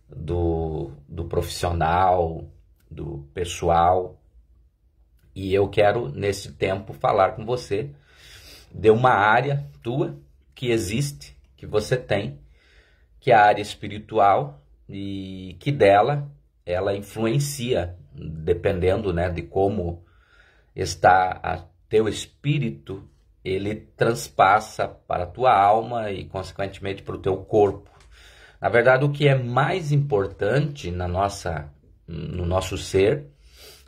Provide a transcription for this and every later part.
do profissional, do pessoal. E eu quero, nesse tempo, falar com você de uma área tua que existe, que você tem, que é a área espiritual, e que dela ela influencia, dependendo, né, de como está teu espírito, ele transpassa para a tua alma e, consequentemente, para o teu corpo. Na verdade, o que é mais importante no nosso ser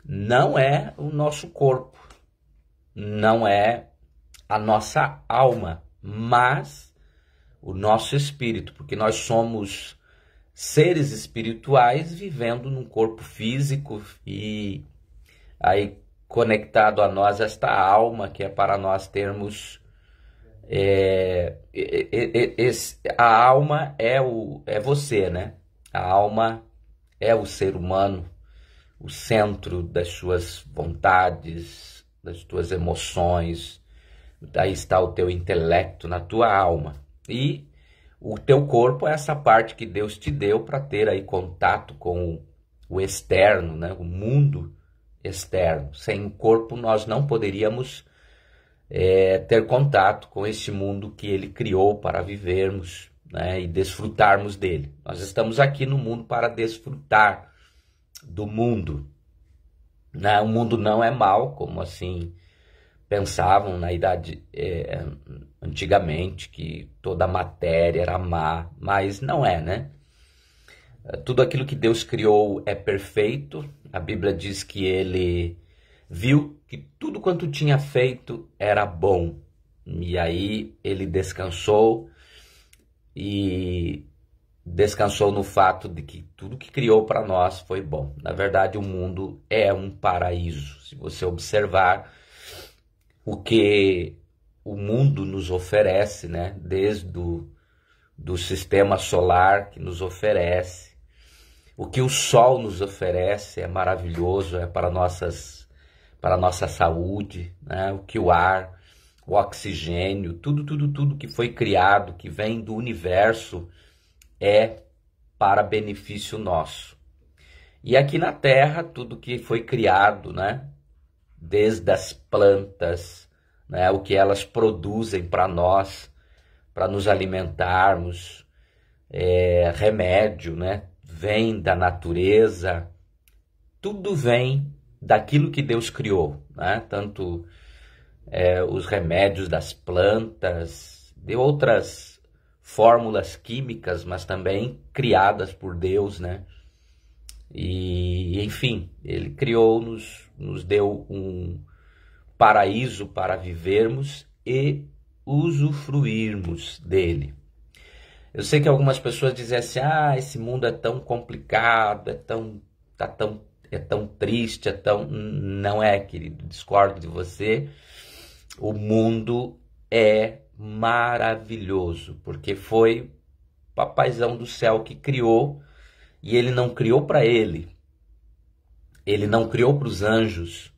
não é o nosso corpo, não é a nossa alma, mas o nosso espírito, porque nós somos seres espirituais vivendo num corpo físico e aí conectado a nós esta alma que é para nós termos a alma é você, né? A alma é o ser humano, o centro das suas vontades, das tuas emoções. Daí está o teu intelecto na tua alma. E o teu corpo é essa parte que Deus te deu para ter aí contato com o externo, né? O mundo externo. Sem o corpo nós não poderíamos ter contato com este mundo que Ele criou para vivermos, né? E desfrutarmos dele. Nós estamos aqui no mundo para desfrutar do mundo, né? O mundo não é mau, como assim pensavam na idade antigamente, que toda a matéria era má, mas não é, né? Tudo aquilo que Deus criou é perfeito. A Bíblia diz que Ele viu que tudo quanto tinha feito era bom. E aí Ele descansou, e descansou no fato de que tudo que criou para nós foi bom. Na verdade, o mundo é um paraíso. Se você observar o que o mundo nos oferece, né? Desde do sistema solar que nos oferece, o que o sol nos oferece é maravilhoso, é para a nossa saúde, né? O que o ar, o oxigênio, tudo que foi criado, que vem do universo, é para benefício nosso. E aqui na Terra, tudo que foi criado, né? Desde as plantas, né? O que elas produzem para nós, para nos alimentarmos, remédio, né? Vem da natureza, tudo vem daquilo que Deus criou, né? Tanto os remédios das plantas, de outras fórmulas químicas, mas também criadas por Deus, né? E, enfim, Ele criou, nos deu um paraíso para vivermos e usufruirmos dele. Eu sei que algumas pessoas dizem assim, esse mundo é tão complicado, é tão triste, Não é, querido, discordo de você. O mundo é maravilhoso, porque foi o Papaizão do céu que criou, e Ele não criou para Ele. Ele não criou para os anjos.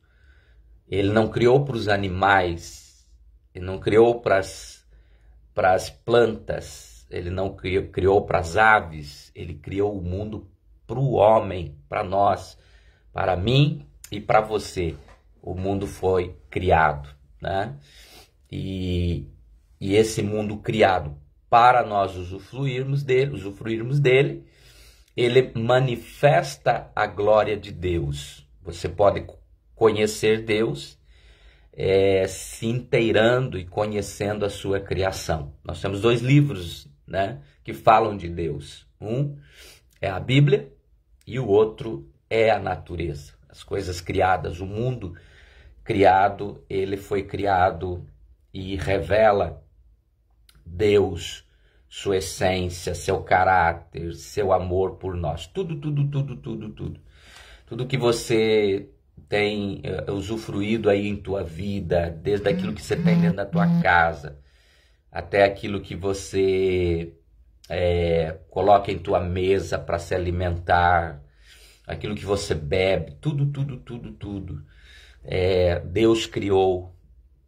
Ele não criou para os animais. Ele não criou para as plantas. Ele não criou para as aves. Ele criou o mundo para o homem, para nós, para mim e para você. O mundo foi criado, né? E esse mundo criado para nós usufruirmos dele, ele manifesta a glória de Deus. Você pode conhecer Deus se inteirando e conhecendo a sua criação. Nós temos 2 livros, né, que falam de Deus. Um é a Bíblia e o outro é a natureza. As coisas criadas, o mundo criado, ele foi criado e revela Deus, sua essência, seu caráter, seu amor por nós. Tudo. Tudo que você tem usufruído aí em tua vida, desde aquilo que você tem dentro da tua casa, até aquilo que você coloca em tua mesa para se alimentar, aquilo que você bebe, tudo. Deus criou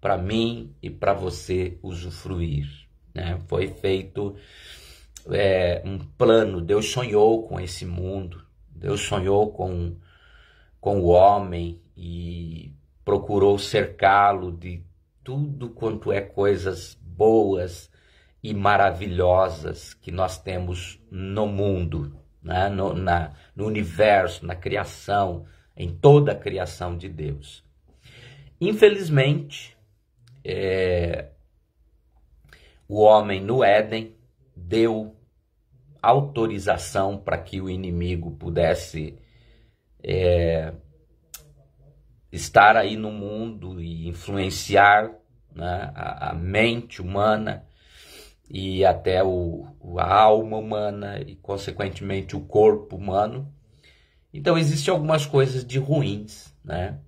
para mim e para você usufruir, né? Foi feito um plano, Deus sonhou com esse mundo, Deus sonhou com o homem e procurou cercá-lo de tudo quanto é coisas boas e maravilhosas que nós temos no mundo, né? No universo, na criação, em toda a criação de Deus. Infelizmente, o homem no Éden deu autorização para que o inimigo pudesse estar aí no mundo e influenciar, né, a mente humana e até a alma humana e, consequentemente, o corpo humano. Então, existem algumas coisas de ruins, né?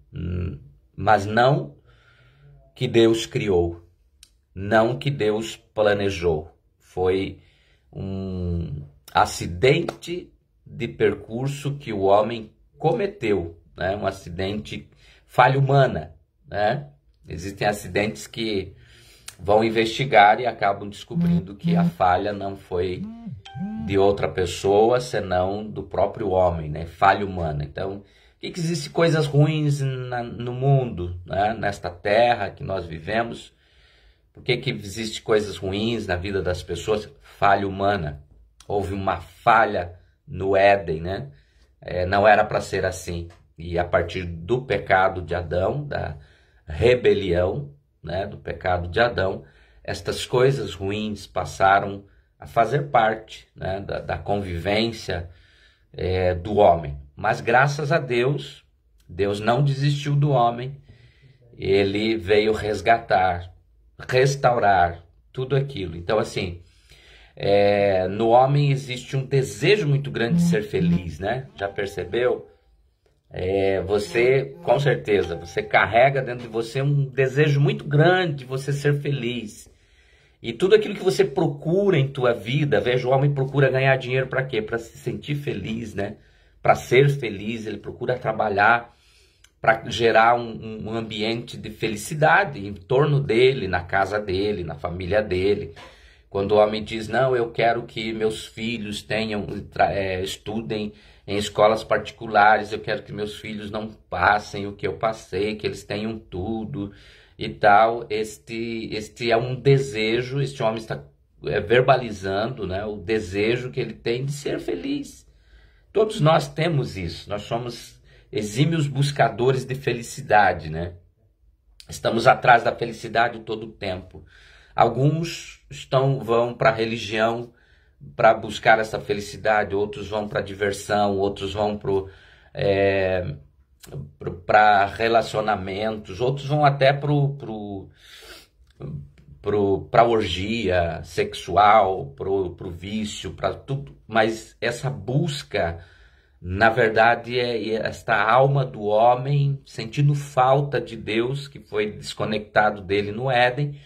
Mas não que Deus criou, não que Deus planejou. Foi um acidente de percurso que o homem cometeu, né? Um acidente, falha humana, né? Existem acidentes que vão investigar e acabam descobrindo que a falha não foi de outra pessoa, senão do próprio homem, né? Falha humana. Então, por que existem coisas ruins no mundo, né? Nesta terra que nós vivemos? Por que existem coisas ruins na vida das pessoas? Falha humana. Houve uma falha no Éden, né? Não era para ser assim. E a partir do pecado de Adão, da rebelião, né, do pecado de Adão, estas coisas ruins passaram a fazer parte, né, da convivência do homem. Mas graças a Deus, Deus não desistiu do homem, ele veio resgatar, restaurar tudo aquilo. Então, assim, no homem existe um desejo muito grande de ser feliz, né? Já percebeu? Você, com certeza, você carrega dentro de você um desejo muito grande de você ser feliz. E tudo aquilo que você procura em tua vida, veja, o homem procura ganhar dinheiro para quê? Para se sentir feliz, né? Para ser feliz, ele procura trabalhar para gerar um ambiente de felicidade em torno dele, na casa dele, na família dele. Quando o homem diz, não, eu quero que meus filhos estudem em escolas particulares, eu quero que meus filhos não passem o que eu passei, que eles tenham tudo e tal. Este é um desejo, este homem está verbalizando, né, o desejo que ele tem de ser feliz. Todos nós temos isso, nós somos exímios buscadores de felicidade, né? Estamos atrás da felicidade todo o tempo. Alguns vão para a religião para buscar essa felicidade, outros vão para a diversão, outros vão para relacionamentos, outros vão até para a orgia sexual, para o vício, para tudo. Mas essa busca, na verdade, é esta alma do homem sentindo falta de Deus, que foi desconectado dele no Éden.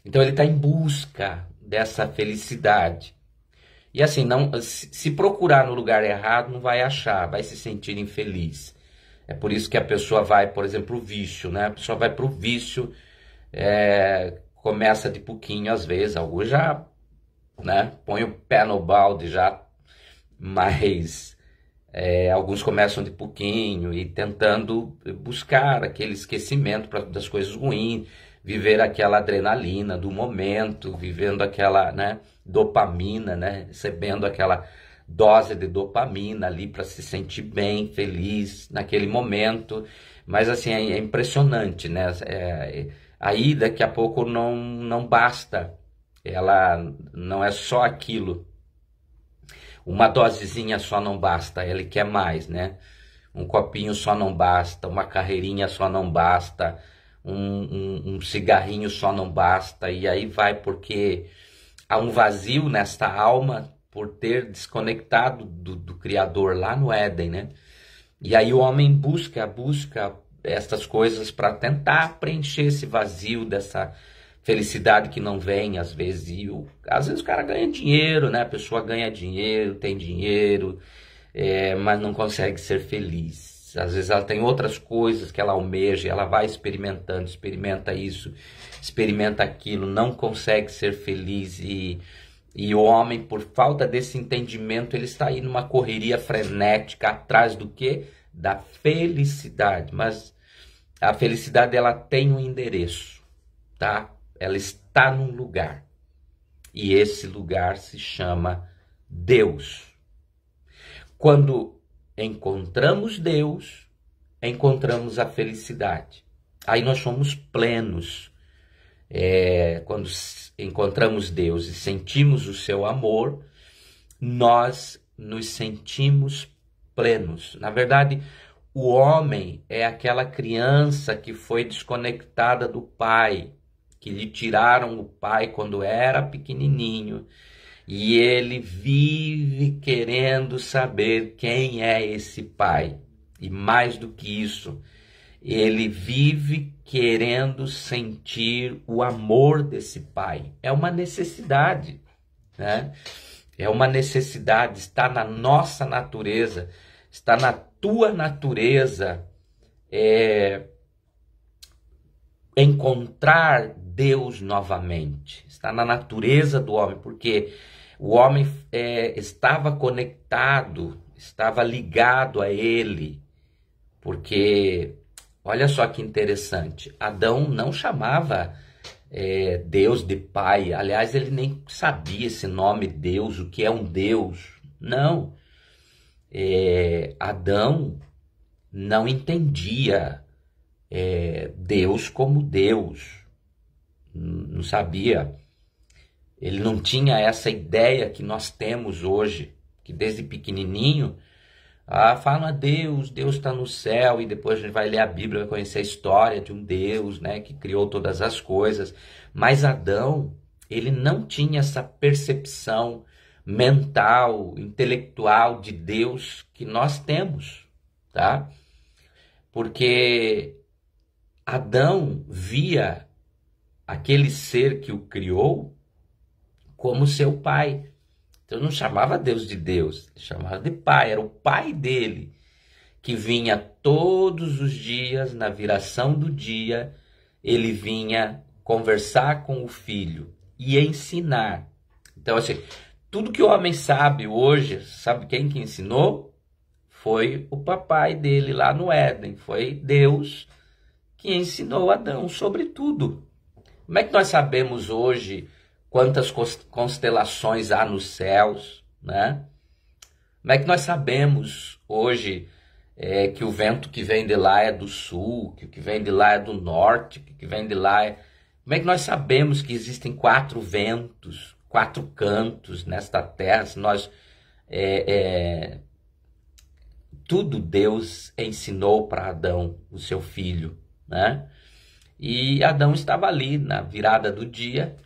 Então ele está em busca dessa felicidade. E assim, se procurar no lugar errado, não vai achar, vai se sentir infeliz. É por isso que a pessoa vai, por exemplo, pro vício, né? A pessoa vai pro vício, começa de pouquinho às vezes, alguns já, né, põe o pé no balde já, mas alguns começam de pouquinho e tentando buscar aquele esquecimento das coisas ruins, viver aquela adrenalina do momento, vivendo aquela, né, dopamina, né, recebendo aquela dose de dopamina ali para se sentir bem, feliz naquele momento. Mas assim, é impressionante, né? Aí daqui a pouco não basta, ela não é só aquilo. Uma dosezinha só não basta, ele quer mais, né? Um copinho só não basta, uma carreirinha só não basta, um cigarrinho só não basta, e aí vai, porque há um vazio nesta alma por ter desconectado do Criador lá no Éden, né? E aí o homem busca essas coisas para tentar preencher esse vazio dessa felicidade que não vem, às vezes. Às vezes o cara ganha dinheiro, né? A pessoa ganha dinheiro, tem dinheiro, mas não consegue ser feliz. Às vezes ela tem outras coisas que ela almeja, ela vai experimentando, experimenta isso, experimenta aquilo, não consegue ser feliz E o homem, por falta desse entendimento, ele está aí numa correria frenética atrás do quê? Da felicidade. Mas a felicidade, ela tem um endereço, tá? Ela está num lugar. E esse lugar se chama Deus. Quando encontramos Deus, encontramos a felicidade. Aí nós somos plenos. Quando encontramos Deus e sentimos o seu amor, nós nos sentimos plenos. Na verdade, o homem é aquela criança que foi desconectada do pai, que lhe tiraram o pai quando era pequenininho, e ele vive querendo saber quem é esse pai. E mais do que isso, ele vive querendo sentir o amor desse pai. É uma necessidade, né? É uma necessidade, está na nossa natureza, está na tua natureza, encontrar Deus novamente. Está na natureza do homem, porque o homem estava conectado, estava ligado a ele, porque olha só que interessante, Adão não chamava Deus de pai. Aliás, ele nem sabia esse nome Deus, o que é um Deus. Não. Adão não entendia Deus como Deus. Não sabia. Ele não tinha essa ideia que nós temos hoje, que desde pequenininho falam a Deus, Deus está no céu, e depois a gente vai ler a Bíblia, vai conhecer a história de um Deus, né, que criou todas as coisas. Mas Adão, ele não tinha essa percepção mental, intelectual de Deus que nós temos, tá? Porque Adão via aquele ser que o criou como seu pai. Então não chamava Deus de Deus, chamava de pai, era o pai dele, que vinha todos os dias, na viração do dia, ele vinha conversar com o filho e ensinar. Então assim, tudo que o homem sabe hoje, sabe quem que ensinou? Foi o papai dele lá no Éden, foi Deus que ensinou Adão sobre tudo. Como é que nós sabemos hoje quantas constelações há nos céus, né? Como é que nós sabemos hoje que o vento que vem de lá é do sul, que o que vem de lá é do norte, que o que vem de lá é... Como é que nós sabemos que existem 4 ventos, 4 cantos nesta terra? Se nós... tudo Deus ensinou para Adão, o seu filho, né? E Adão estava ali na virada do dia,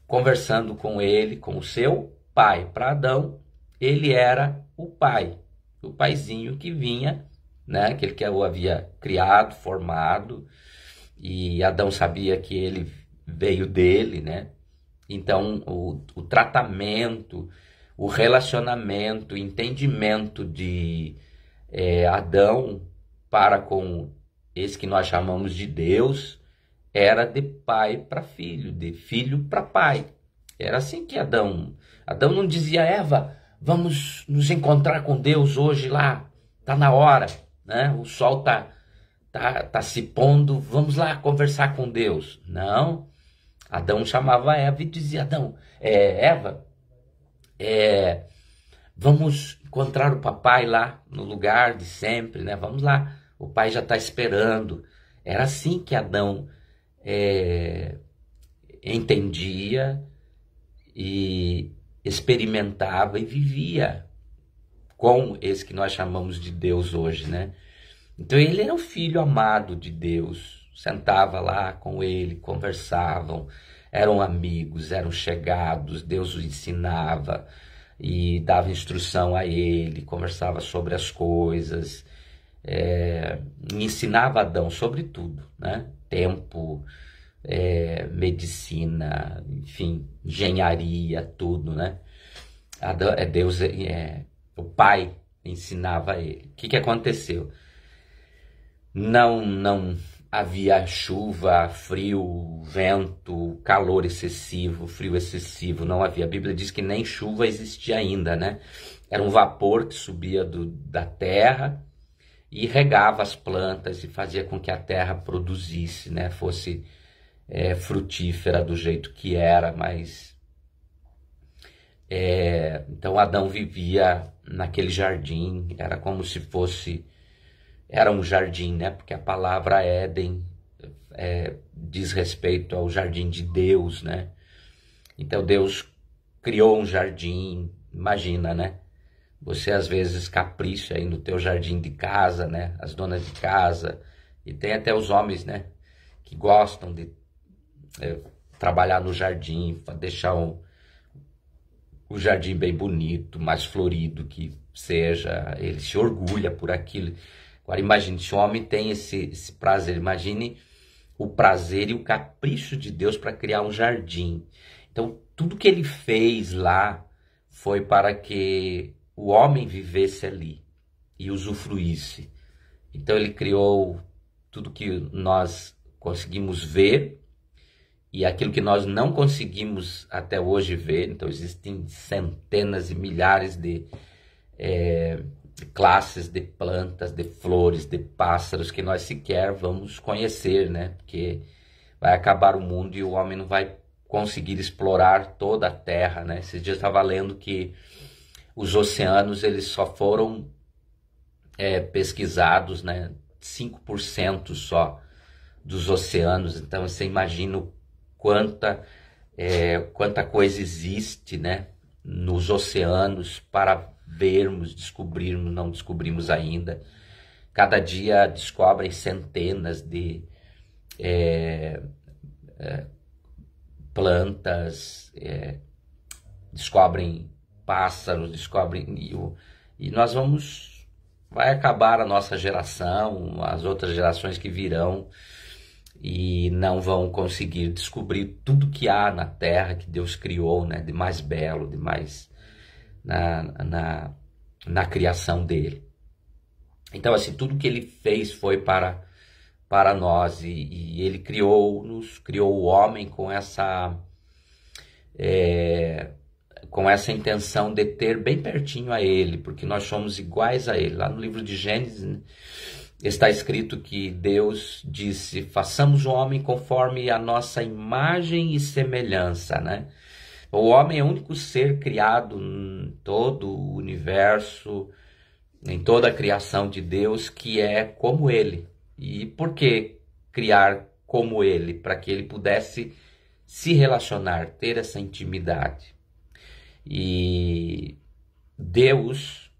conversando com ele, com o seu pai. Para Adão, ele era o pai, o paizinho que vinha, né? Aquele que o havia criado, formado, e Adão sabia que ele veio dele, né? Então, o tratamento, o relacionamento, o entendimento de Adão para com esse que nós chamamos de Deus, era de pai para filho, de filho para pai. Era assim que Adão não dizia: Eva, vamos nos encontrar com Deus hoje lá, tá na hora, né? O sol tá se pondo, vamos lá conversar com Deus. Não, Adão chamava Eva e dizia: Eva, vamos encontrar o papai lá no lugar de sempre, né? Vamos lá, o pai já está esperando. Era assim que Adão entendia e experimentava e vivia com esse que nós chamamos de Deus hoje, né? Então ele era o filho amado de Deus, sentava lá com ele, conversavam, eram amigos, eram chegados, Deus o ensinava e dava instrução a ele, conversava sobre as coisas, ensinava Adão sobre tudo, né? Tempo, medicina, enfim, engenharia, tudo, né? Deus, o pai ensinava a ele. O que aconteceu? havia chuva, frio, vento, calor excessivo, frio excessivo, não havia. A Bíblia diz que nem chuva existia ainda, né? Era um vapor que subia da terra e regava as plantas e fazia com que a terra produzisse, né? Fosse frutífera do jeito que era, mas... então Adão vivia naquele jardim, era como se fosse... Era um jardim, né? Porque a palavra Éden diz respeito ao jardim de Deus, né? Então Deus criou um jardim, imagina, né? Você às vezes capricha aí no teu jardim de casa, né? As donas de casa, e tem até os homens, né? Que gostam de trabalhar no jardim, deixar o jardim bem bonito, mais florido que seja. Ele se orgulha por aquilo. Agora imagine, se o homem tem esse prazer, imagine o prazer e o capricho de Deus para criar um jardim. Então tudo que ele fez lá foi para que o homem vivesse ali e usufruísse. Então ele criou tudo que nós conseguimos ver e aquilo que nós não conseguimos até hoje ver. Então existem centenas e milhares de classes de plantas, de flores, de pássaros que nós sequer vamos conhecer, né? Porque vai acabar o mundo e o homem não vai conseguir explorar toda a terra, né? Esses dias eu estava lendo que os oceanos eles só foram pesquisados, né? 5% só dos oceanos. Então você imagina quanta coisa existe, né? Nos oceanos para vermos, descobrirmos, não descobrimos ainda. Cada dia descobrem centenas de plantas, descobrem pássaros, descobrem... E nós vai acabar a nossa geração, as outras gerações que virão, e não vão conseguir descobrir tudo que há na Terra que Deus criou, né? De mais belo, de mais... na criação dele. Então, assim, tudo que ele fez foi para nós, e ele criou o homem com essa intenção de ter bem pertinho a ele, porque nós somos iguais a ele. Lá no livro de Gênesis, né, está escrito que Deus disse: façamos o homem conforme a nossa imagem e semelhança, né? O homem é o único ser criado em todo o universo, em toda a criação de Deus, que é como ele. E por que criar como ele? Para que ele pudesse se relacionar, ter essa intimidade. E Deus,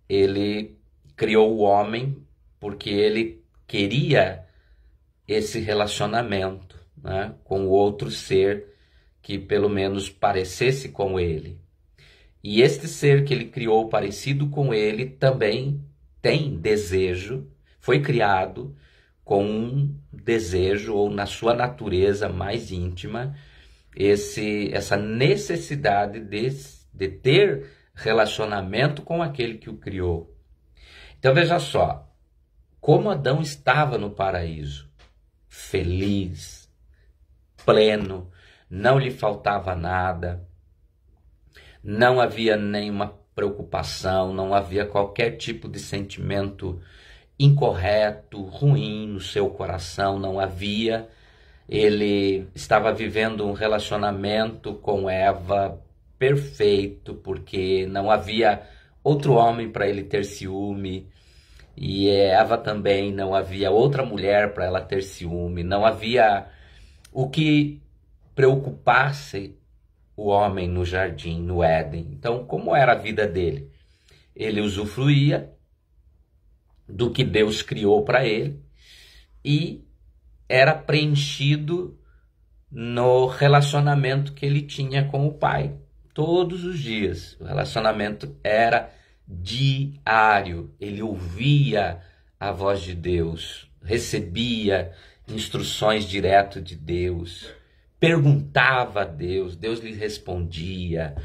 ele criou o homem porque ele queria esse relacionamento, né, com o outro ser que pelo menos parecesse com ele. E este ser que ele criou parecido com ele também tem desejo, foi criado com um desejo, ou na sua natureza mais íntima, essa necessidade de ter relacionamento com aquele que o criou. Então veja só, como Adão estava no paraíso, feliz, pleno, não lhe faltava nada, não havia nenhuma preocupação, não havia qualquer tipo de sentimento incorreto, ruim no seu coração, não havia. Ele estava vivendo um relacionamento com Eva perfeito, porque não havia outro homem para ele ter ciúme, e Eva também, não havia outra mulher para ela ter ciúme, não havia o que preocupasse o homem no jardim, no Éden. Então, como era a vida dele? Ele usufruía do que Deus criou para ele e era preenchido no relacionamento que ele tinha com o Pai todos os dias. O relacionamento era diário. Ele ouvia a voz de Deus, recebia instruções direto de Deus, perguntava a Deus, Deus lhe respondia,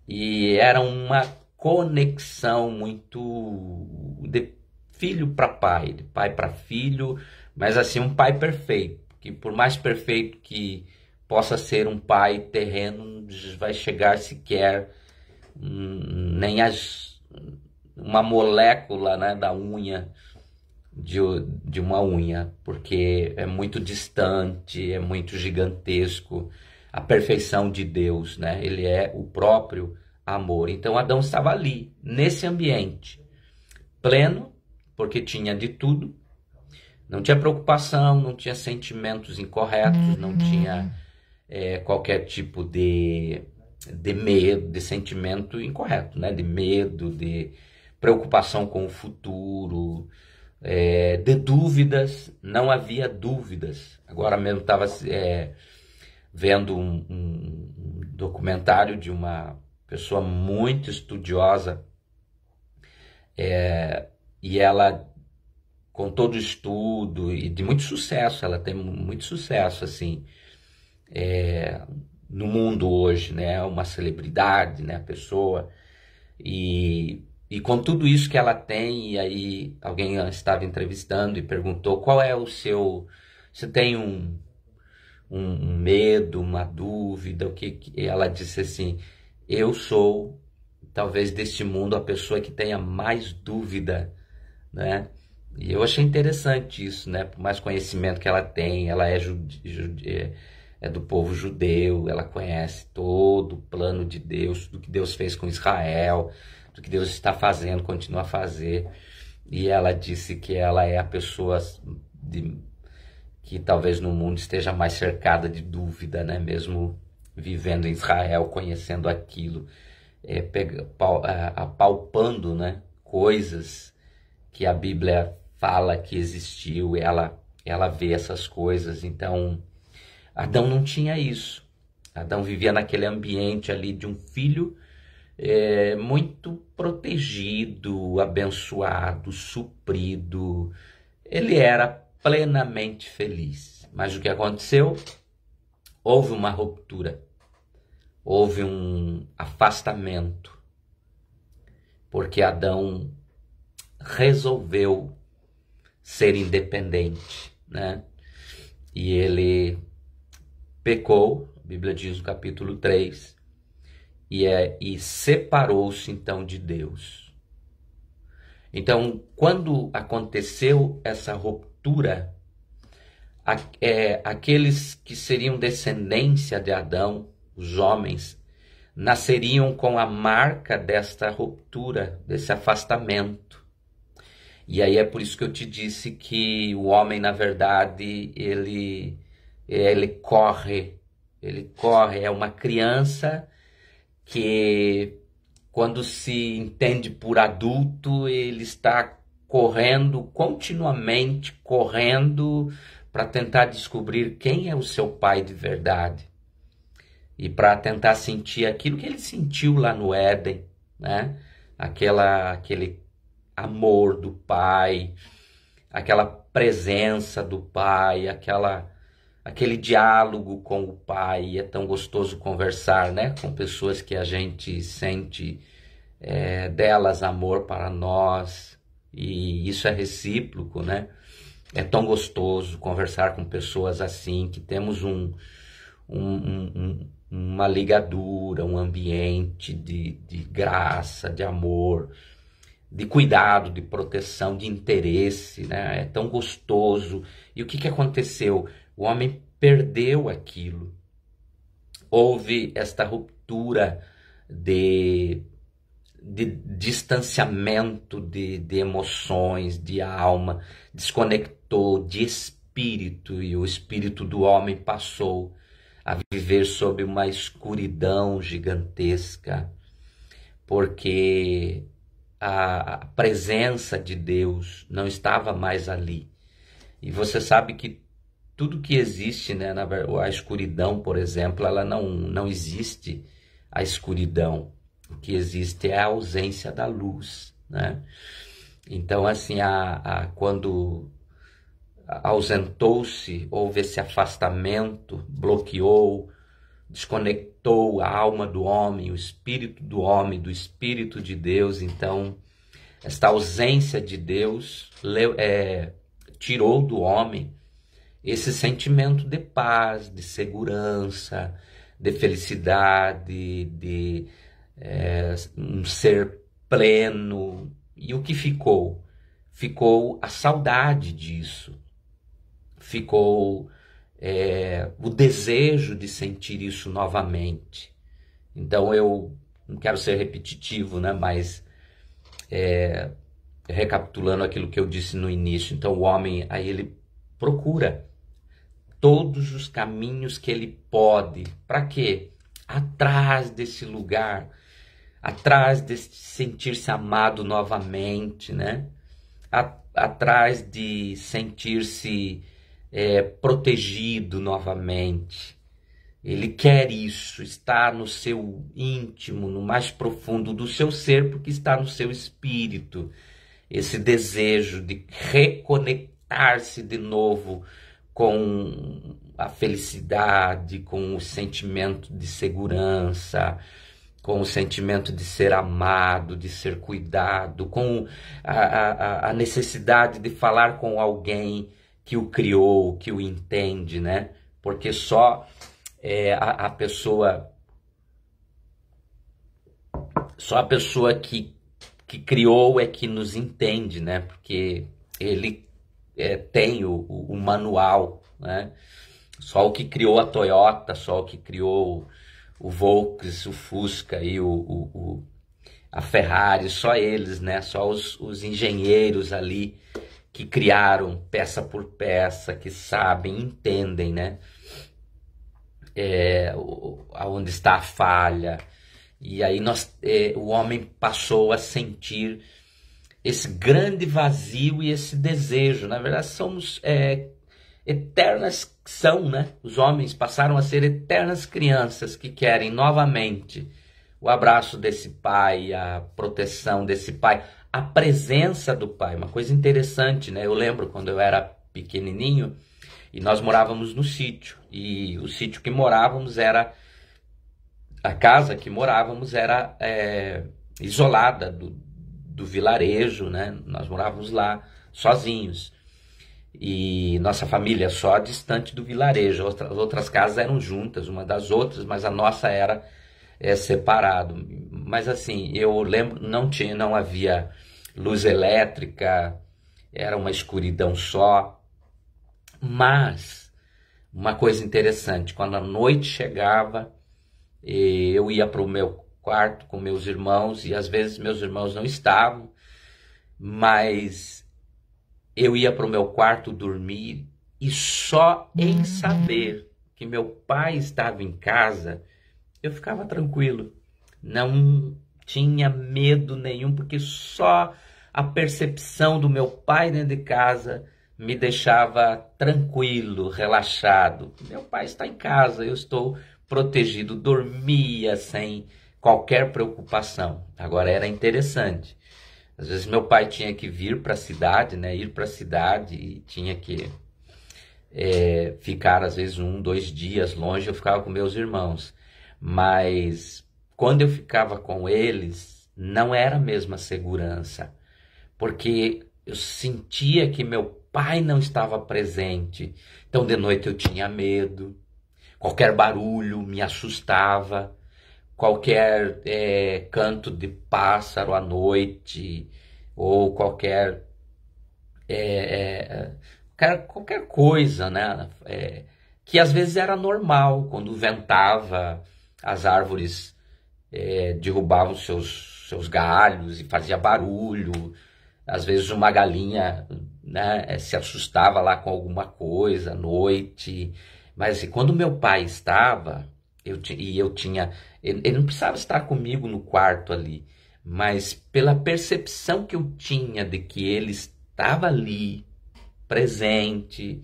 e era uma conexão muito de filho para pai, de pai para filho, mas assim, um pai perfeito, que por mais perfeito que possa ser um pai terreno, não vai chegar sequer nem uma molécula, né, da unha, de uma unha, porque é muito distante, é muito gigantesco a perfeição de Deus, né? Ele é o próprio amor. Então Adão estava ali, nesse ambiente, pleno, porque tinha de tudo, não tinha preocupação, não tinha sentimentos incorretos, não tinha qualquer tipo de medo, de sentimento incorreto, né? De medo, de preocupação com o futuro, de dúvidas. Não havia dúvidas. Agora mesmo estava vendo um documentário de uma pessoa muito estudiosa, e ela, com todo o estudo e de muito sucesso, ela tem muito sucesso assim, no mundo hoje, né? Uma celebridade, né? A pessoa, e com tudo isso que ela tem, e aí alguém estava entrevistando e perguntou qual é o seu, você tem um medo, uma dúvida, o que ela disse assim: eu sou talvez deste mundo a pessoa que tenha mais dúvida, né? E eu achei interessante isso, né? Por mais conhecimento que ela tem, ela é do povo judeu, ela conhece todo o plano de Deus, do que Deus fez com Israel, do que Deus está fazendo, continua a fazer. E ela disse que ela é a pessoa que talvez no mundo esteja mais cercada de dúvida, né? Mesmo vivendo em Israel, conhecendo aquilo, apalpando, né? Coisas que a Bíblia fala que existiu, ela vê essas coisas. Então Adão não tinha isso. Adão vivia naquele ambiente ali de um filho muito protegido, abençoado, suprido. Ele era plenamente feliz. Mas o que aconteceu? Houve uma ruptura. Houve um afastamento. Porque Adão resolveu ser independente, né? E ele pecou, a Bíblia diz no capítulo 3, e separou-se então de Deus. Então, quando aconteceu essa ruptura, aqueles que seriam descendência de Adão, os homens, nasceriam com a marca desta ruptura, desse afastamento. E aí é por isso que eu te disse que o homem, na verdade, ele corre, é uma criança que, quando se entende por adulto, ele está correndo, continuamente correndo, para tentar descobrir quem é o seu pai de verdade. E para tentar sentir aquilo que ele sentiu lá no Éden, né? Aquele amor do pai, aquela presença do pai, aquele diálogo com o pai. É tão gostoso conversar, né, com pessoas que a gente sente delas amor para nós, e isso é recíproco, né? É tão gostoso conversar com pessoas assim, que temos uma ligadura, um ambiente de graça, de amor, de cuidado, de proteção, de interesse, né? É tão gostoso. E o que aconteceu? O homem perdeu aquilo. Houve esta ruptura de distanciamento de emoções, de alma, desconectou de espírito, e o espírito do homem passou a viver sob uma escuridão gigantesca, porque a presença de Deus não estava mais ali. E você sabe que tudo que existe, né, a escuridão, por exemplo, ela não existe a escuridão. O que existe é a ausência da luz, né? Então, assim, quando ausentou-se, houve esse afastamento, bloqueou, desconectou a alma do homem, o espírito do homem, do Espírito de Deus. Então, esta ausência de Deus tirou do homem esse sentimento de paz, de segurança, de felicidade, de um ser pleno. E o que ficou? Ficou a saudade disso, ficou o desejo de sentir isso novamente. Então eu não quero ser repetitivo, né? Mas recapitulando aquilo que eu disse no início, então o homem aí ele procura todos os caminhos que ele pode. Para quê? Atrás desse lugar, atrás de sentir-se amado novamente, né? Atrás de sentir-se protegido novamente. Ele quer isso, está no seu íntimo, no mais profundo do seu ser, porque está no seu espírito. Esse desejo de reconectar-se de novo com a felicidade, com o sentimento de segurança, com o sentimento de ser amado, de ser cuidado, com a necessidade de falar com alguém que o criou, que o entende, né? Porque só a pessoa que criou é que nos entende, né? Porque ele tem o manual, né? Só o que criou a Toyota, só o que criou o Volkswagen, o Fusca e a Ferrari, só eles, né? Só os engenheiros ali que criaram peça por peça, que sabem, entendem, né? Aonde está a falha. E aí o homem passou a sentir esse grande vazio e esse desejo. Na verdade, somos eternas, né? Os homens passaram a ser eternas crianças que querem novamente o abraço desse pai, a proteção desse pai, a presença do pai. Uma coisa interessante, né? Eu lembro quando eu era pequenininho e nós morávamos no sítio. E o sítio que morávamos a casa que morávamos era isolada do vilarejo, né? Nós morávamos lá sozinhos. E nossa família só distante do vilarejo. As outras casas eram juntas uma das outras, mas a nossa era separado. Mas assim, eu lembro, não havia luz elétrica, era uma escuridão só. Mas uma coisa interessante, quando a noite chegava, eu ia para o meu quarto com meus irmãos, e às vezes meus irmãos não estavam, mas eu ia para o meu quarto dormir, e só em saber que meu pai estava em casa, eu ficava tranquilo. Não tinha medo nenhum, porque só a percepção do meu pai dentro de casa me deixava tranquilo, relaxado. Meu pai está em casa, eu estou protegido, dormia sem qualquer preocupação. Agora era interessante. Às vezes meu pai tinha que vir para a cidade, né? Ir para a cidade e tinha que ficar às vezes 1, 2 dias longe. Eu ficava com meus irmãos, mas quando eu ficava com eles não era a mesma segurança, porque eu sentia que meu pai não estava presente. Então de noite eu tinha medo. Qualquer barulho me assustava, qualquer canto de pássaro à noite, ou qualquer coisa, né? Que às vezes era normal, quando ventava, as árvores derrubavam seus galhos e fazia barulho. Às vezes uma galinha, né, se assustava lá com alguma coisa à noite. Mas assim, quando meu pai estava, ele não precisava estar comigo no quarto ali, mas pela percepção que eu tinha de que ele estava ali, presente,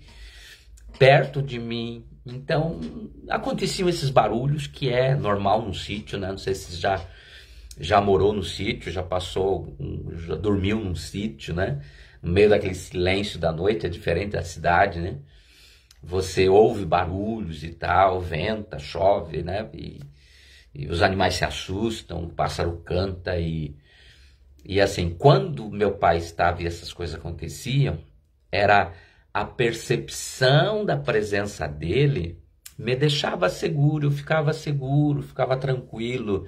perto de mim, então aconteciam esses barulhos que é normal no sítio, né? Não sei se já morou no sítio, já dormiu num sítio, né? No meio daquele silêncio da noite, é diferente da cidade, né? Você ouve barulhos e tal, venta, chove, né? E os animais se assustam, o pássaro canta e assim, quando meu pai estava e essas coisas aconteciam, Era a percepção da presença dele me deixava seguro, eu ficava tranquilo,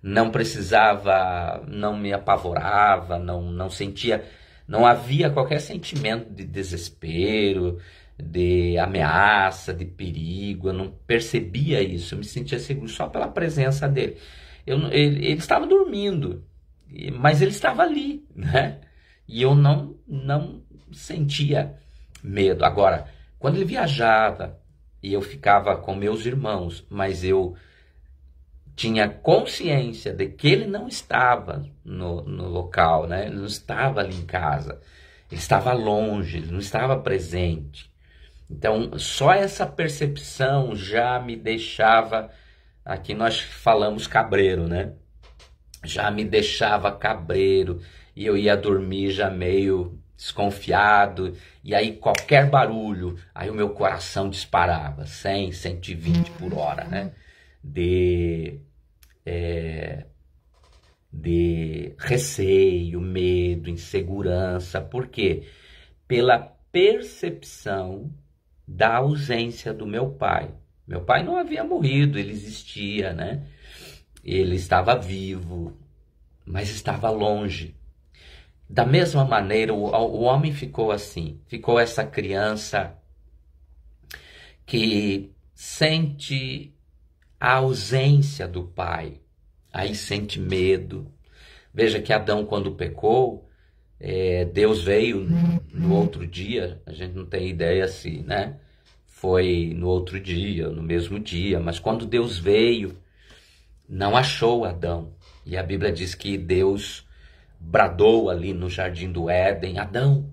não precisava, não me apavorava, não sentia, não havia qualquer sentimento de desespero, de ameaça, de perigo, eu não percebia isso, eu me sentia seguro só pela presença dele. Ele estava dormindo, mas ele estava ali, né? E eu não sentia medo. Agora, quando ele viajava e eu ficava com meus irmãos, mas eu tinha consciência de que ele não estava no local, né? Ele não estava ali em casa, ele estava longe, ele não estava presente. Então, só essa percepção já me deixava, aqui nós falamos cabreiro, né? Já me deixava cabreiro e eu ia dormir já meio desconfiado, e aí qualquer barulho, aí o meu coração disparava, 100, 120 por hora, né? De receio, medo, insegurança. Por quê? Pela percepção da ausência do meu pai. Meu pai não havia morrido, ele existia, né? Ele estava vivo, mas estava longe. Da mesma maneira, o homem ficou assim, ficou essa criança que sente a ausência do pai, aí sente medo. Veja que Adão, quando pecou, Deus veio no outro dia, a gente não tem ideia se, né? Foi no outro dia, no mesmo dia, mas quando Deus veio, não achou Adão. E a Bíblia diz que Deus bradou ali no jardim do Éden: Adão,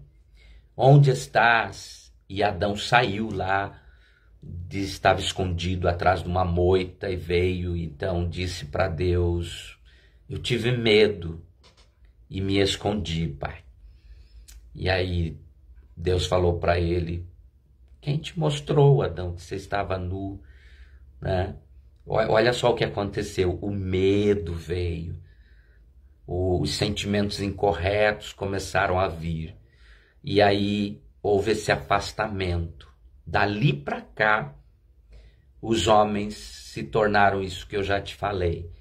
onde estás? E Adão saiu lá, estava escondido atrás de uma moita e veio, então disse para Deus: eu tive medo e me escondi, pai. E aí Deus falou para ele: quem te mostrou, Adão, que você estava nu, né? Olha só o que aconteceu, o medo veio, os sentimentos incorretos começaram a vir, e aí houve esse afastamento. Dali para cá, os homens se tornaram isso que eu já te falei,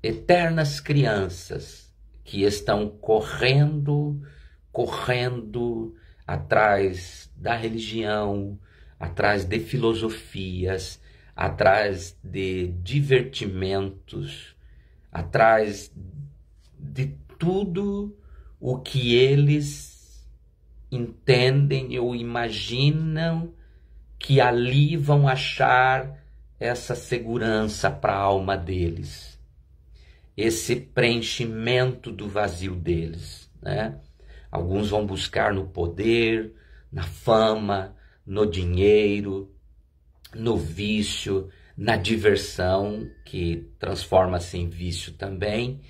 eternas crianças que estão correndo atrás da religião, atrás de filosofias, atrás de divertimentos, atrás de tudo o que eles entendem ou imaginam que ali vão achar essa segurança para a alma deles, esse preenchimento do vazio deles, né? Alguns vão buscar no poder, na fama, no dinheiro, no vício, na diversão, que transforma-se em vício também.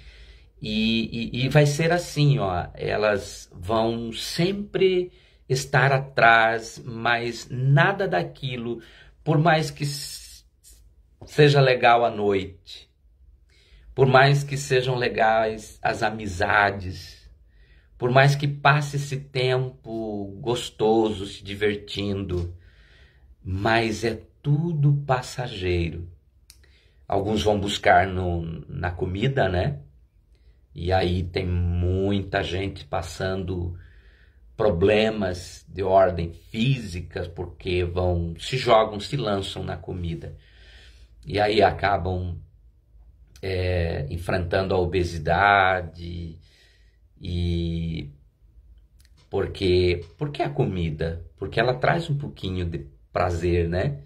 E vai ser assim, ó, elas vão sempre estar atrás, mas nada daquilo, por mais que seja legal à noite, por mais que sejam legais as amizades, por mais que passe esse tempo gostoso, se divertindo, mas é tudo passageiro. Alguns vão buscar na comida, né? E aí tem muita gente passando problemas de ordem física, porque se lançam na comida. E aí acabam enfrentando a obesidade. E por que a comida? Porque ela traz um pouquinho de prazer, né?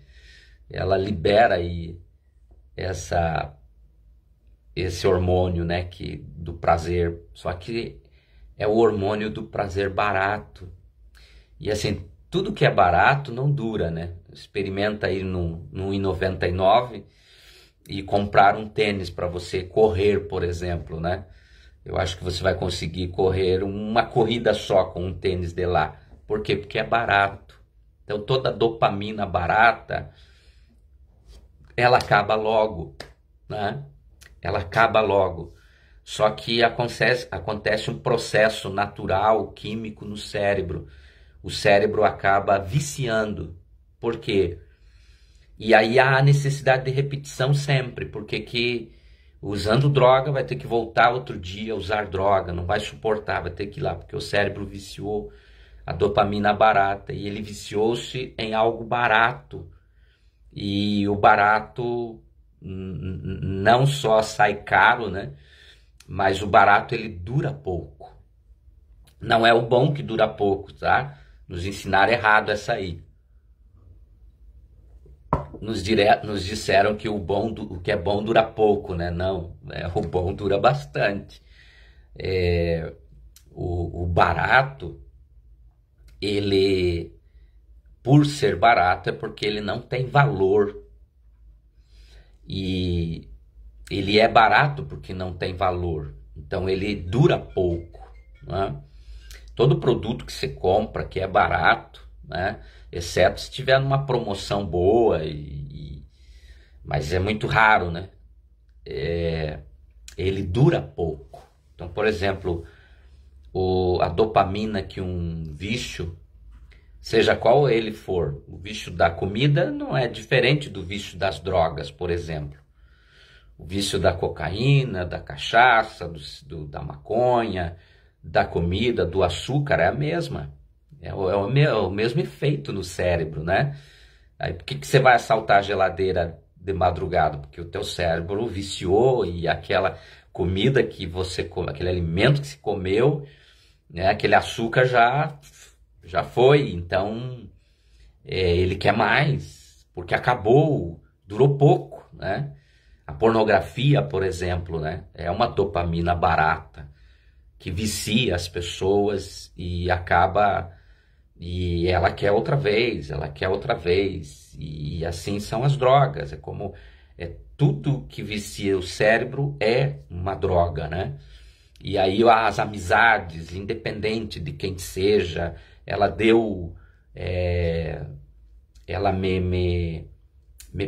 Ela libera aí esse hormônio, né, do prazer. Só que é o hormônio do prazer barato. E assim, tudo que é barato não dura, né? Experimenta aí no R$1,99 e comprar um tênis para você correr, por exemplo, né? Eu acho que você vai conseguir correr uma corrida só com um tênis de lá. Por quê? Porque é barato. Então toda dopamina barata, ela acaba logo, né? Ela acaba logo. Só que acontece um processo natural, químico no cérebro. O cérebro acaba viciando. Por quê? E aí há a necessidade de repetição sempre, porque que usando droga vai ter que voltar outro dia a usar droga, não vai suportar, vai ter que ir lá, porque o cérebro viciou a dopamina barata e ele viciou-se em algo barato. E o barato não só sai caro, né? Mas o barato ele dura pouco. Não é o bom que dura pouco, tá? Nos ensinaram errado essa aí. Nos disseram que o que é bom dura pouco, né? Não, o bom dura bastante. O barato, ele, por ser barato, é porque ele não tem valor. E ele é barato porque não tem valor. Então ele dura pouco, né? Todo produto que você compra que é barato, né? Exceto se tiver numa promoção boa, mas é muito raro, né? Ele dura pouco. Então, por exemplo, a dopamina que um vício, seja qual ele for, o vício da comida não é diferente do vício das drogas, por exemplo. O vício da cocaína, da cachaça, da maconha, da comida, do açúcar é a mesma. É o mesmo efeito no cérebro, né? Aí por que você vai assaltar a geladeira de madrugada? Porque o teu cérebro viciou e aquela comida que você come, aquele alimento que se comeu, né? Aquele açúcar já foi. Então ele quer mais, porque acabou, durou pouco, né? A pornografia, por exemplo, né? É uma dopamina barata que vicia as pessoas e acaba... E ela quer outra vez, ela quer outra vez. E assim são as drogas. É como tudo que vicia o cérebro é uma droga, né? E aí as amizades, independente de quem seja, ela deu... ela me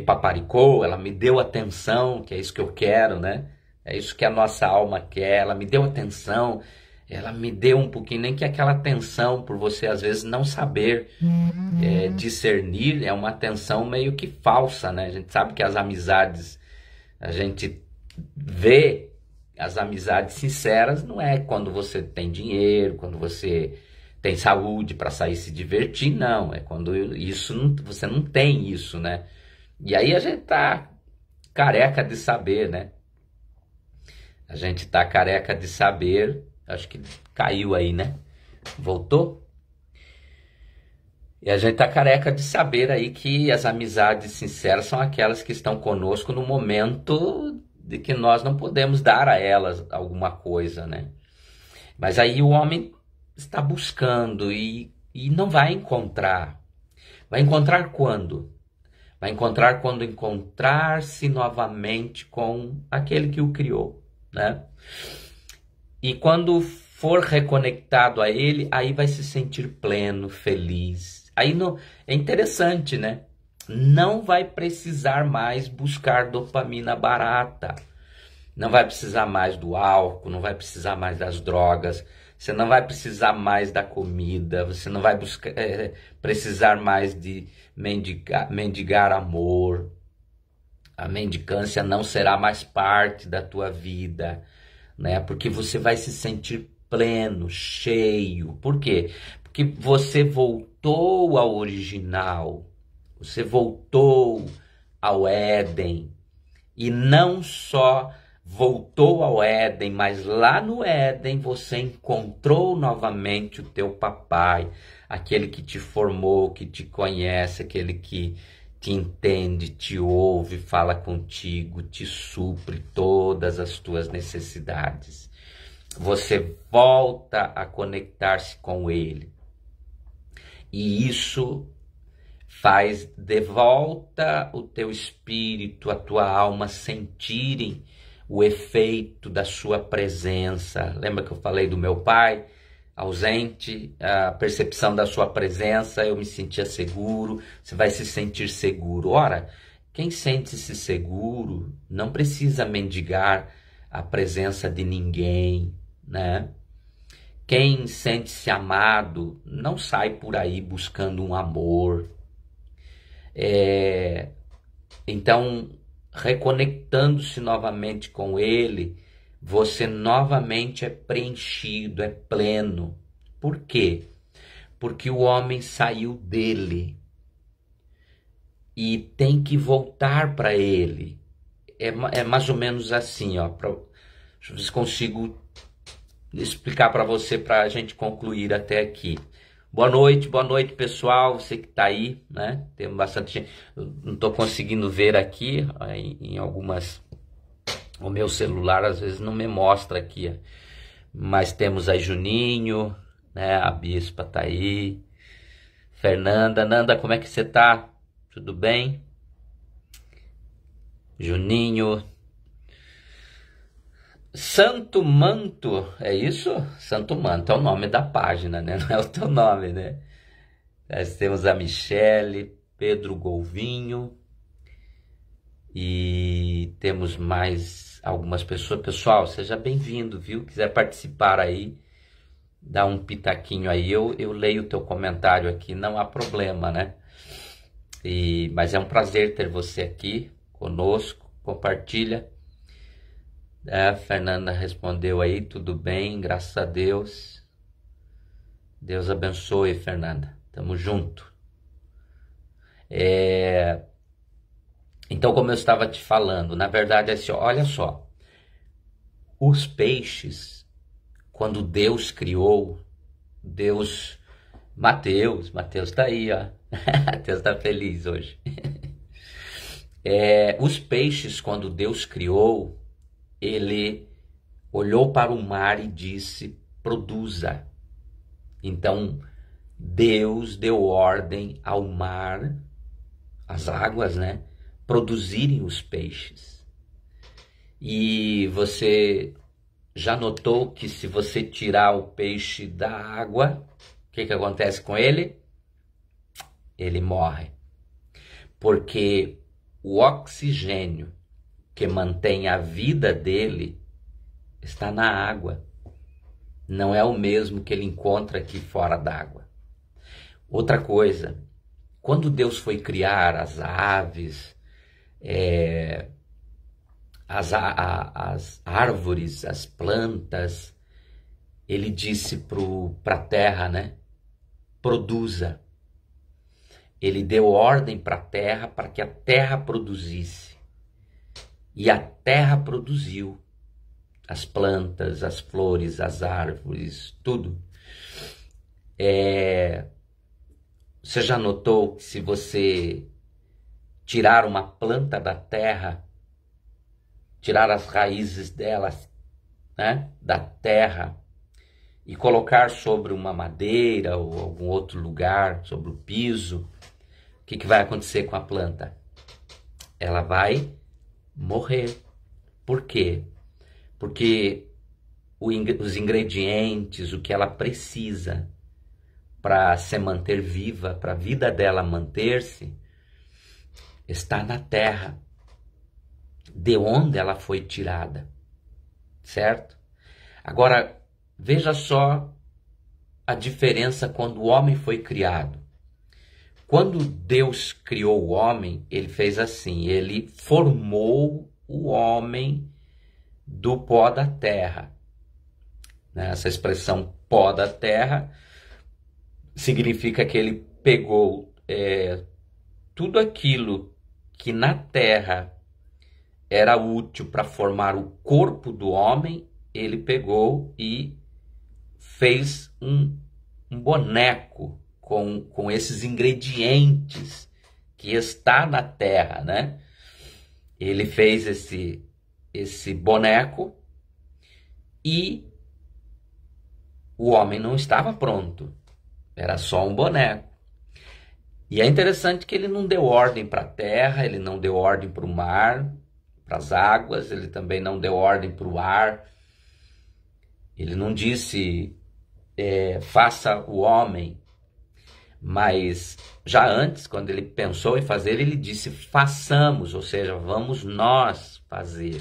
paparicou, ela me deu atenção, que é isso que eu quero, né? É isso que a nossa alma quer. Ela me deu atenção, ela me deu um pouquinho, nem que aquela atenção por você às vezes não saber discernir, é uma atenção meio que falsa, né? A gente sabe que as amizades, a gente vê as amizades sinceras, não é quando você tem dinheiro, quando você tem saúde para sair se divertir, não. É quando você não tem isso, né? E aí a gente tá careca de saber, né? A gente tá careca de saber. Acho que caiu aí, né? Voltou? E a gente tá careca de saber aí que as amizades sinceras são aquelas que estão conosco no momento de que nós não podemos dar a elas alguma coisa, né? Mas aí o homem está buscando e não vai encontrar. Vai encontrar quando? Vai encontrar quando encontrar-se novamente com aquele que o criou, né? E quando for reconectado a ele, aí vai se sentir pleno, feliz. Aí é interessante, né? Não vai precisar mais buscar dopamina barata. Não vai precisar mais do álcool, não vai precisar mais das drogas. Você não vai precisar mais da comida. Você não vai precisar mais de mendigar amor. A mendicância não será mais parte da tua vida, né? Porque você vai se sentir pleno, cheio. Por quê? Porque você voltou ao original, você voltou ao Éden. E não só voltou ao Éden, mas lá no Éden você encontrou novamente o teu papai, aquele que te formou, que te conhece, aquele que te entende, te ouve, fala contigo, te supre todas as tuas necessidades. Você volta a conectar-se com ele. E isso faz de volta o teu espírito, a tua alma sentirem o efeito da sua presença. Lembra que eu falei do meu pai? Ausente, a percepção da sua presença, eu me sentia seguro, você vai se sentir seguro. Ora, quem sente-se seguro não precisa mendigar a presença de ninguém, né? Quem sente-se amado não sai por aí buscando um amor. Então, reconectando-se novamente com Ele, você novamente é preenchido, é pleno. Por quê? Porque o homem saiu dele e tem que voltar para Ele. É mais ou menos assim, ó. Deixa eu ver se consigo explicar para você, para a gente concluir até aqui. Boa noite, pessoal. Você que está aí, né? Tem bastante gente. Eu não estou conseguindo ver aqui em algumas. O meu celular às vezes não me mostra aqui. Mas temos aí Juninho, né? A Bispa está aí. Fernanda, Nanda, como é que você está? Tudo bem? Juninho. Santo Manto, é isso? Santo Manto é o nome da página, né? Não é o teu nome, né? Nós temos a Michele, Pedro Golvinho e temos mais algumas pessoas. Pessoal, seja bem-vindo, viu? Quiser participar aí, dá um pitaquinho aí, eu leio o teu comentário aqui, não há problema, né? Mas é um prazer ter você aqui conosco, compartilha. A Fernanda respondeu aí, tudo bem, graças a Deus. Deus abençoe, Fernanda. Tamo junto. Então, como eu estava te falando, na verdade, assim, olha só. Os peixes, quando Deus criou, Mateus tá aí, ó. Mateus tá feliz hoje. Os peixes, quando Deus criou, Ele olhou para o mar e disse, produza. Então, Deus deu ordem ao mar, às águas, né? Produzirem os peixes. E você já notou que se você tirar o peixe da água, o que acontece com ele? Ele morre. Porque o oxigênio que mantém a vida dele está na água. Não é o mesmo que ele encontra aqui fora d'água. Outra coisa, quando Deus foi criar as aves, as árvores, as plantas, ele disse para a terra, né? Produza. Ele deu ordem para a terra para que a terra produzisse. E a terra produziu as plantas, as flores, as árvores, tudo. Você já notou que se você tirar uma planta da terra, tirar as raízes delas, né, da terra, e colocar sobre uma madeira ou algum outro lugar, sobre o piso, o que vai acontecer com a planta? Ela vai morrer. Por quê? Porque os ingredientes, o que ela precisa para se manter viva, para a vida dela manter-se, está na terra, de onde ela foi tirada, certo? Agora, veja só a diferença quando o homem foi criado. Quando Deus criou o homem, ele fez assim, ele formou o homem do pó da terra. Essa expressão pó da terra significa que ele pegou tudo aquilo que na terra era útil para formar o corpo do homem, ele pegou e fez um boneco com esses ingredientes que está na terra, né? Ele fez esse boneco e o homem não estava pronto. Era só um boneco. E é interessante que ele não deu ordem para a terra, ele não deu ordem para o mar, para as águas, ele também não deu ordem para o ar. Ele não disse, faça o homem. Mas já antes, quando ele pensou em fazer, ele disse, façamos, ou seja, vamos nós fazer.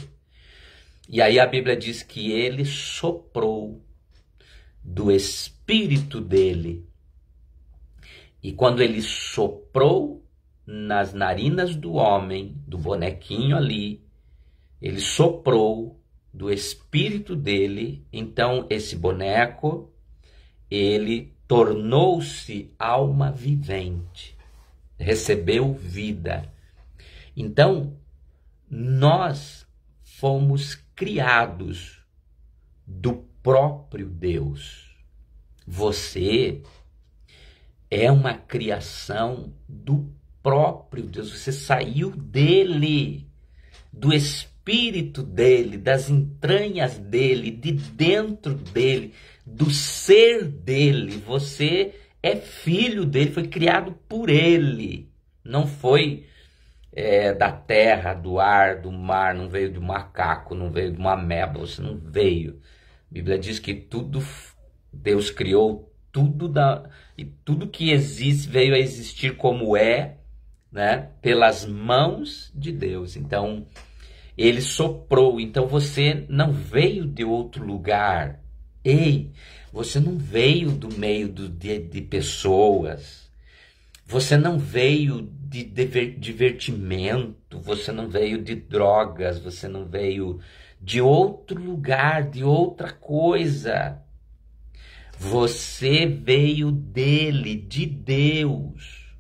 E aí a Bíblia diz que ele soprou do espírito dele. E quando ele soprou nas narinas do homem, do bonequinho ali, ele soprou do espírito dele, então esse boneco, ele tornou-se alma vivente, recebeu vida. Então, nós fomos criados do próprio Deus. Você é uma criação do próprio Deus. Você saiu dele, do espírito dele, das entranhas dele, de dentro dele, do ser dele. Você é filho dele, foi criado por ele. Não foi da terra, do ar, do mar, não veio de um macaco, não veio de uma ameba, você não veio. A Bíblia diz que tudo, Deus criou tudo, e tudo que existe veio a existir como é, né, pelas mãos de Deus. Então, ele soprou. Então, você não veio de outro lugar. Ei, você não veio do meio de pessoas. Você não veio de divertimento, você não veio de drogas, você não veio de outro lugar, de outra coisa. Você veio dele, de Deus.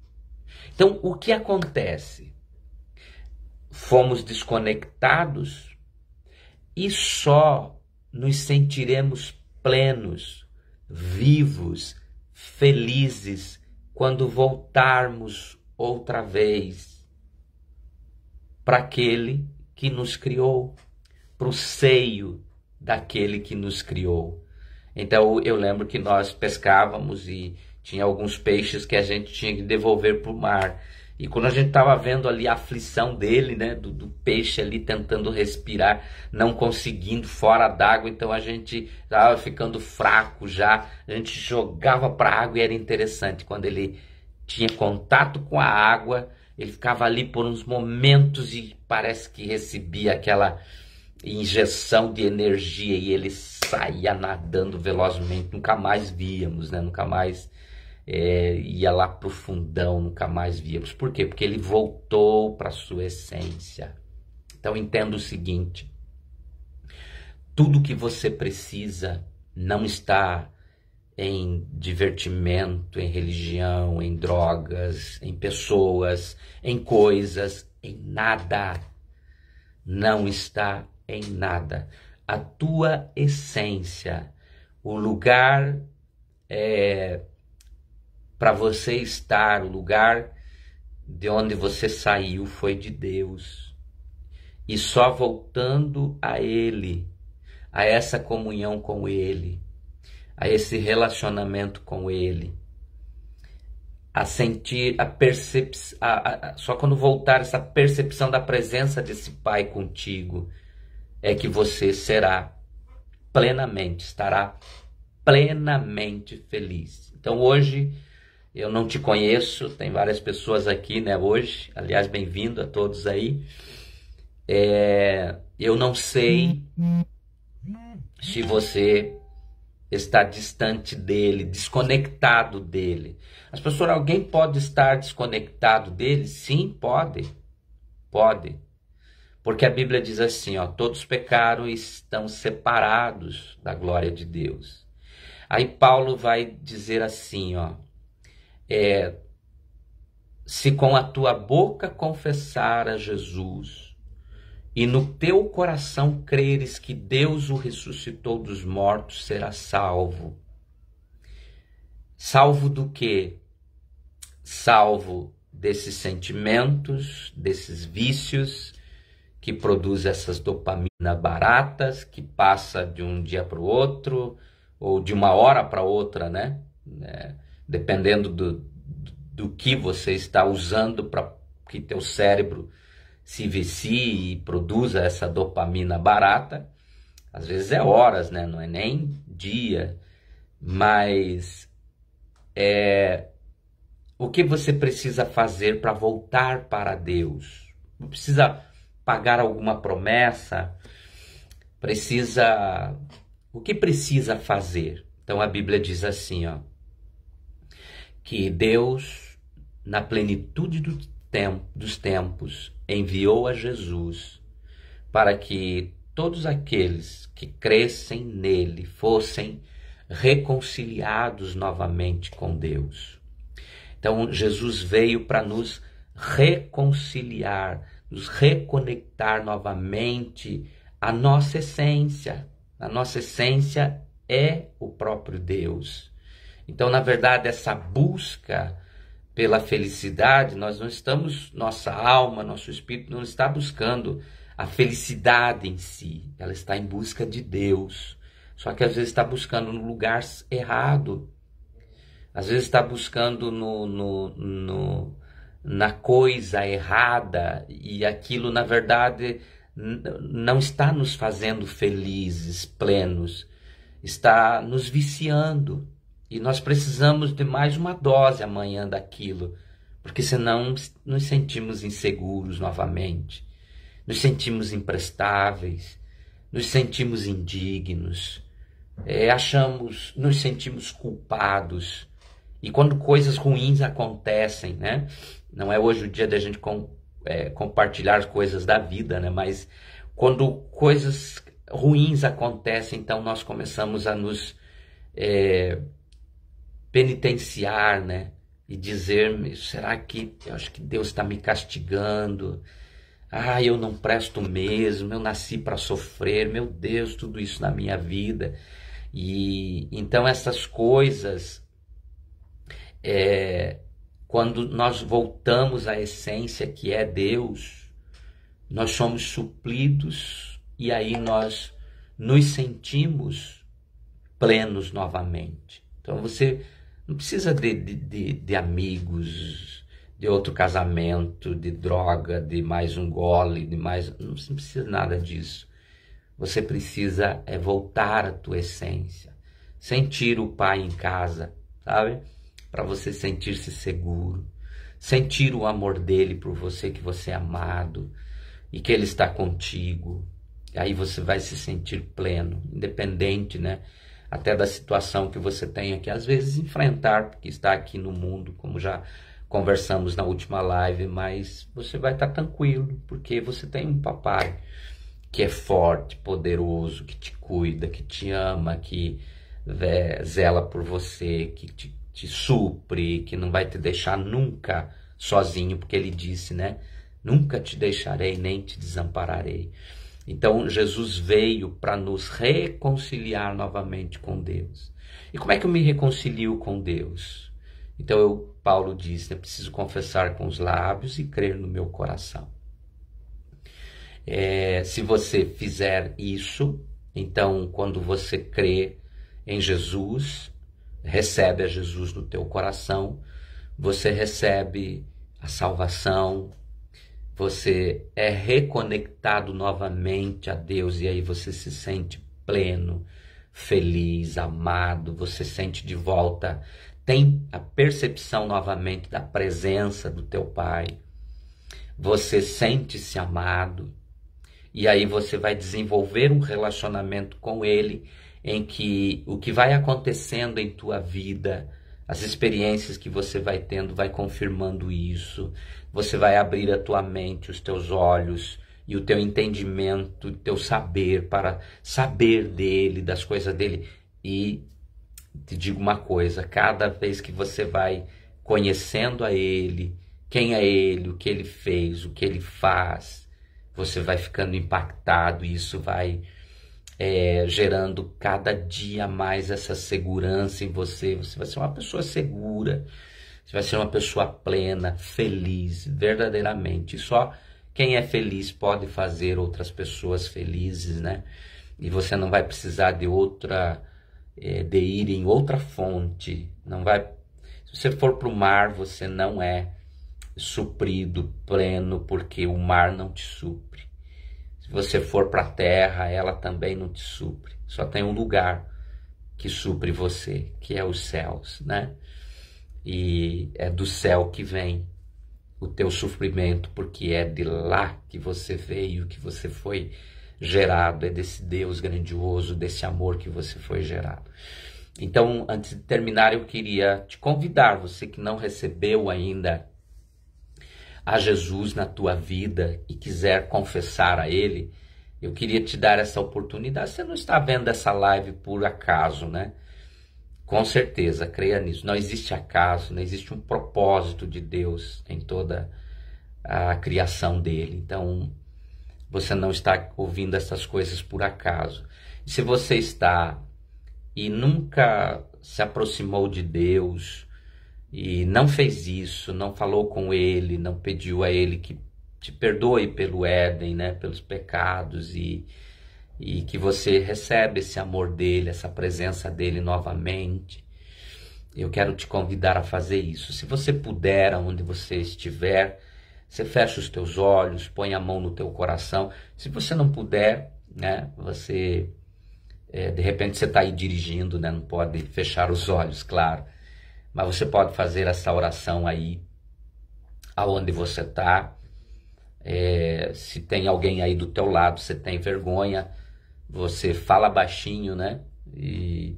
Então, o que acontece? Fomos desconectados e só nos sentiremos plenos, vivos, felizes, quando voltarmos outra vez para aquele que nos criou, para o seio daquele que nos criou. Então eu lembro que nós pescávamos e tinha alguns peixes que a gente tinha que devolver para o mar. E quando a gente estava vendo ali a aflição dele, né, do peixe ali tentando respirar, não conseguindo fora d'água, então a gente estava ficando fraco já, a gente jogava para a água e era interessante. Quando ele tinha contato com a água, ele ficava ali por uns momentos e parece que recebia aquela injeção de energia e ele saía nadando velozmente, nunca mais víamos, né? Nunca mais ia lá pro fundão, nunca mais víamos. Por quê? Porque ele voltou para sua essência. Então entenda o seguinte: tudo que você precisa não está em divertimento, em religião, em drogas, em pessoas, em coisas, em nada. Não está em nada. A tua essência, o lugar para você estar, o lugar de onde você saiu foi de Deus. E só voltando a Ele, a essa comunhão com Ele, a esse relacionamento com Ele, a sentir a percepção, só quando voltar essa percepção da presença desse Pai contigo, é que você será plenamente, estará plenamente feliz. Então hoje eu não te conheço, tem várias pessoas aqui, né, hoje, aliás, bem-vindo a todos aí. Eu não sei se você está distante dele, desconectado dele. Mas, pastor, alguém pode estar desconectado dele? Sim, pode. Pode. Porque a Bíblia diz assim, ó, todos pecaram e estão separados da glória de Deus. Aí Paulo vai dizer assim, ó, se com a tua boca confessar a Jesus e no teu coração creres que Deus o ressuscitou dos mortos, serás salvo. Salvo do quê? Salvo desses sentimentos, desses vícios que produzem essas dopaminas baratas, que passa de um dia para o outro, ou de uma hora para outra, né? Dependendo do que você está usando para que teu cérebro se vicie e produza essa dopamina barata. Às vezes é horas, né? Não é nem dia, mas o que você precisa fazer para voltar para Deus? Não precisa pagar alguma promessa, o que precisa fazer? Então a Bíblia diz assim, ó, que Deus, na plenitude dos tempos, enviou a Jesus para que todos aqueles que crescem nele fossem reconciliados novamente com Deus. Então Jesus veio para nos reconciliar, nos reconectar novamente à nossa essência. A nossa essência é o próprio Deus. Então, na verdade, essa busca pela felicidade, nós não estamos, nossa alma, nosso espírito não está buscando a felicidade em si, ela está em busca de Deus. Só que às vezes está buscando no lugar errado, às vezes está buscando na coisa errada, e aquilo, na verdade, não está nos fazendo felizes, plenos, está nos viciando. E nós precisamos de mais uma dose amanhã daquilo, porque senão nos sentimos inseguros novamente, nos sentimos imprestáveis, nos sentimos indignos, nos sentimos culpados. E quando coisas ruins acontecem, né? Não é hoje o dia da gente compartilhar as coisas da vida, né? Mas quando coisas ruins acontecem, então nós começamos a nos penitenciar, né? E dizer, será que eu acho que Deus está me castigando? Ah, eu não presto mesmo, eu nasci para sofrer, meu Deus, tudo isso na minha vida. E então essas coisas, quando nós voltamos à essência que é Deus, nós somos supridos e aí nós nos sentimos plenos novamente. Então você não precisa de amigos, de outro casamento, de droga, de mais um gole, não precisa nada disso. Você precisa voltar à tua essência, sentir o Pai em casa, sabe? Para você sentir-se seguro, sentir o amor dele por você, que você é amado e que ele está contigo. E aí você vai se sentir pleno, independente, né? Até da situação que você tenha que às vezes enfrentar, porque está aqui no mundo, como já conversamos na última live, mas você vai estar tranquilo, porque você tem um papai que é forte, poderoso, que te cuida, que te ama, que zela por você, que te supre, que não vai te deixar nunca sozinho, porque ele disse, né? Nunca te deixarei, nem te desampararei. Então, Jesus veio para nos reconciliar novamente com Deus. E como é que eu me reconcilio com Deus? Então, Paulo disse, eu preciso confessar com os lábios e crer no meu coração. Se você fizer isso, então, quando você crê em Jesus, recebe a Jesus no teu coração, você recebe a salvação, você é reconectado novamente a Deus e aí você se sente pleno, feliz, amado, você sente de volta, tem a percepção novamente da presença do teu Pai, você sente-se amado e aí você vai desenvolver um relacionamento com Ele em que o que vai acontecendo em tua vida, as experiências que você vai tendo vai confirmando isso. Você vai abrir a tua mente, os teus olhos e o teu entendimento, o teu saber para saber dele, das coisas dele. E te digo uma coisa, cada vez que você vai conhecendo a ele, quem é ele, o que ele fez, o que ele faz, você vai ficando impactado e isso vai gerando cada dia mais essa segurança em você. Você vai ser uma pessoa segura, você vai ser uma pessoa plena, feliz, verdadeiramente. E só quem é feliz pode fazer outras pessoas felizes, né? E você não vai precisar de ir em outra fonte. Não vai. Se você for para o mar, você não é suprido, pleno, porque o mar não te supre. Se você for para a terra, ela também não te supre. Só tem um lugar que supre você, que é os céus, né? E é do céu que vem o teu sofrimento, porque é de lá que você veio, que você foi gerado, é desse Deus grandioso, desse amor que você foi gerado. Então, antes de terminar, eu queria te convidar, você que não recebeu ainda a Jesus na tua vida e quiser confessar a Ele, eu queria te dar essa oportunidade. Você não está vendo essa live por acaso, né? Com certeza, creia nisso. Não existe acaso, não existe um propósito de Deus em toda a criação dele. Então, você não está ouvindo essas coisas por acaso. E se você está e nunca se aproximou de Deus e não fez isso, não falou com Ele, não pediu a Ele que te perdoe pelo Éden, né, pelos pecados e que você recebe esse amor dele, essa presença dele novamente, eu quero te convidar a fazer isso. Se você puder, onde você estiver, você fecha os teus olhos, põe a mão no teu coração. Se você não puder, né, você, de repente você está aí dirigindo, né, não pode fechar os olhos, claro, mas você pode fazer essa oração aí, aonde você está. Se tem alguém aí do teu lado, você tem vergonha, você fala baixinho, né? E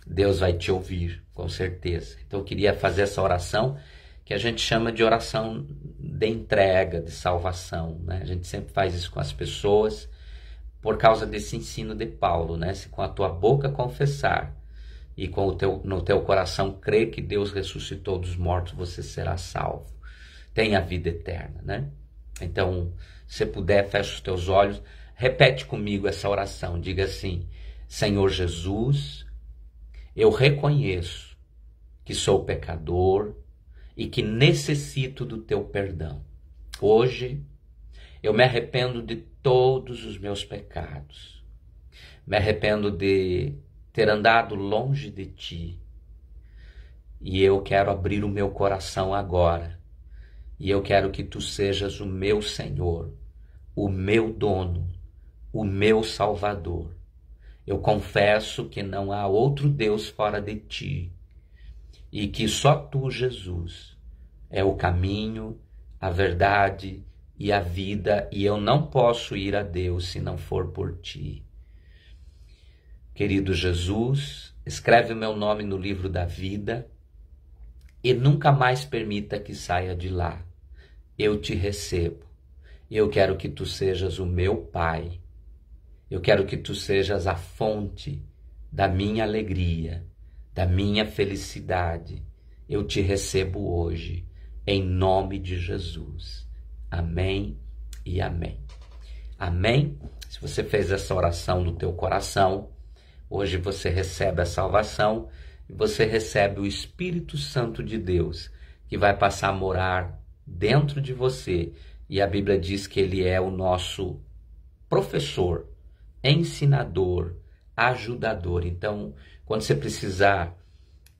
Deus vai te ouvir, com certeza. Então eu queria fazer essa oração, que a gente chama de oração de entrega, de salvação, né? A gente sempre faz isso com as pessoas, por causa desse ensino de Paulo, né? Se com a tua boca confessar e no teu coração crer que Deus ressuscitou dos mortos, você será salvo. Tem a vida eterna, né? Então, se puder, fecha os teus olhos, repete comigo essa oração, diga assim: Senhor Jesus, eu reconheço que sou pecador e que necessito do teu perdão. Hoje, eu me arrependo de todos os meus pecados, me arrependo de ter andado longe de ti, e eu quero abrir o meu coração agora. E eu quero que tu sejas o meu Senhor, o meu dono, o meu Salvador. Eu confesso que não há outro Deus fora de ti e que só tu, Jesus, é o caminho, a verdade e a vida, e eu não posso ir a Deus se não for por ti. Querido Jesus, escreve o meu nome no livro da vida e nunca mais permita que saia de lá. Eu te recebo. Eu quero que tu sejas o meu Pai. Eu quero que tu sejas a fonte da minha alegria, da minha felicidade. Eu te recebo hoje, em nome de Jesus. Amém e amém. Amém? Se você fez essa oração no teu coração, hoje você recebe a salvação e você recebe o Espírito Santo de Deus, que vai passar a morar dentro de você. E a Bíblia diz que ele é o nosso professor, ensinador, ajudador. Então, quando você precisar